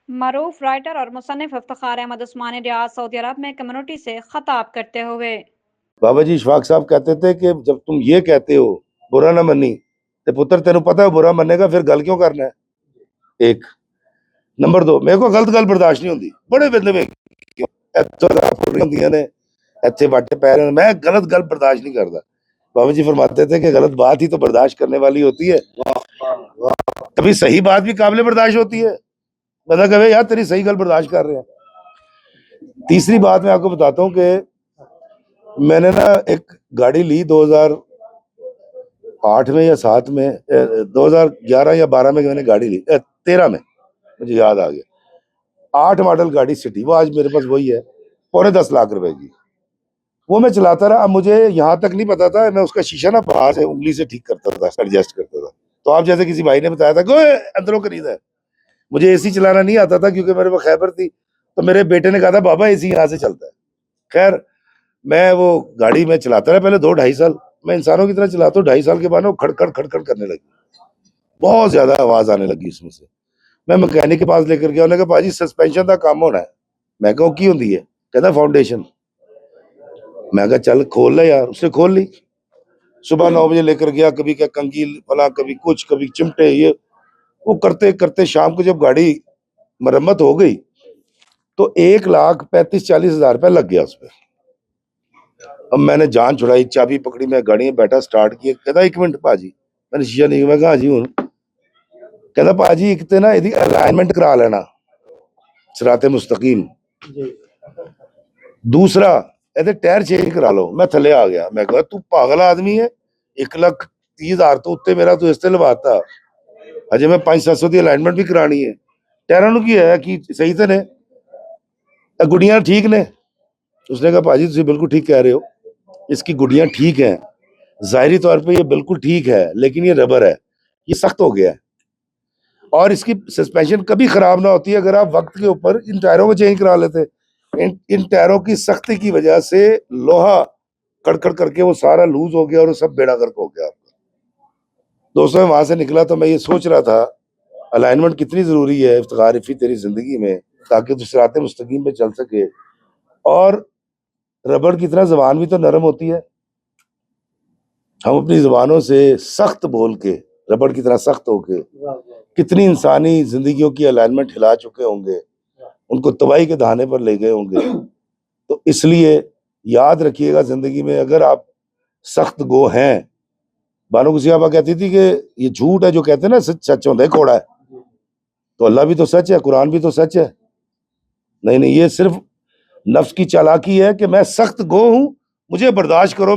मरूफ writer और मुसन्निफ इफ्तिखार अहमद उस्मानी Riyadh Saudi अरब में community से खताब करते हुए। बाबा जी इशफाक साहब कहते थे कि जब तुम ये कहते हो बुरा ना मनी तो पुत्र तेन पता है बुरा मनेगा, फिर गल क्यों करना है। एक नंबर दो, मेरे को गलत गल बर्दाश्त नहीं होती, बड़े बंदे में ने इतने वाटे पै रहे, मैं गलत गल बर्दाश्त नहीं करता। बाबा जी फरमाते थे कि गलत बात ही तो बर्दाश्त करने वाली होती है, कभी सही बात भी काबिल बर्दाश्त होती है। बंदा कहे यार तेरी सही गल बर्दाश्त कर रहे हैं। तीसरी बात मैं आपको बताता हूँ कि मैंने ना एक गाड़ी ली 2008 में या 7 में, 2011 या 12 में मैंने गाड़ी ली, 13 में मुझे याद आ गया। 8 मॉडल गाड़ी सिटी, वो आज मेरे पास वही है, पौने 10 लाख रुपए की। वो मैं चलाता रहा, अब मुझे यहाँ तक नहीं पता था, मैं उसका शीशा ना बाहर से उंगली से ठीक करता था, एडजस्ट करता था। तो आप जैसे किसी भाई ने बताया था कि अंदरों खरीदा है, मुझे एसी चलाना नहीं आता था क्योंकि मेरे पास खैबर थी। तो मेरे बेटे ने कहा था बाबा एसी यहाँ से चलता है। खैर मैं वो गाड़ी में चलाता रहा पहले 2-2.5 साल, मैं इंसानों की तरह चलाता हूँ। 2.5 साल के बाद वो खड़खड़ खड़खड़ करने लगी, बहुत ज्यादा आवाज आने लगी उसमें से। मैं मैकेनिक के पास लेकर गया, उन्होंने कहा भाजी सस्पेंशन का काम होना है। मैं कहा की होंगी है, कहता फाउंडेशन। मैं कहा चल खोल ले यार, उसने खोल ली। सुबह 9 बजे लेकर गया, कभी क्या कंगी फला, कभी कुछ, कभी चिमटे, ये वो करते करते शाम को जब गाड़ी मरम्मत हो गई तो 1,35,40,000 रुपया लग गया उसमें। अब मैंने जान छुड़ाई, चाबी पकड़ी, मैं गाड़ी में बैठा, स्टार्ट किया। कहता 1 मिनट भाजी, मैंने शीशा नहीं, मैं कहा जी हूँ। कहता भाजी एक तो ना यदि अलाइनमेंट करा लेना सिराते मुस्तकीम, दूसरा ਇਹਦੇ टायर चेंज करा लो। मैं थले आ गया, मैं कहा तू पागल आदमी है, 1,30,000 तो उत्ते मेरा तू इसते लवाता, अजे मैं 500-700 की अलाइनमेंट भी करानी है। टायरों की है कि सही तो ने, गुड़ियां ठीक ने। उसने कहा भाजी तुम बिल्कुल ठीक कह रहे हो, इसकी गुड़ियां ठीक हैं, जाहिरी तौर पे ये बिल्कुल ठीक है, लेकिन ये रबर है, ये सख्त हो गया है और इसकी सस्पेंशन कभी खराब ना होती है अगर आप वक्त के ऊपर इन टायरों को चेंज करा लेते। इन टायरों की सख्ती की वजह से लोहा कड़कड़ करके वो सारा लूज हो गया और वो सब बेड़ा गर्क हो गया। दोस्तों मैं वहां से निकला तो मैं ये सोच रहा था अलाइनमेंट कितनी जरूरी है इफ्तिखार इफ़ी तेरी जिंदगी में, ताकि तू सिराते मुस्तकीम पे चल सके। और रबड़ की तरह जबान भी तो नरम होती है, हम अपनी जबानों से सख्त बोल के, रबड़ की तरह सख्त होके कितनी इंसानी जिंदगियों की अलाइनमेंट हिला चुके होंगे, उनको तबाही के दहाने पर ले गए होंगे। तो इसलिए याद रखिएगा जिंदगी में अगर आप सख्त गो हैं, बानो गुसियाबा कहती थी कि ये झूठ है जो कहते हैं ना सच सच होता है कोड़ा है, तो अल्लाह भी तो सच है, कुरान भी तो सच है। नहीं नहीं, ये सिर्फ नफ्स की चालाकी है कि मैं सख्त गो हूं, मुझे बर्दाश्त करो।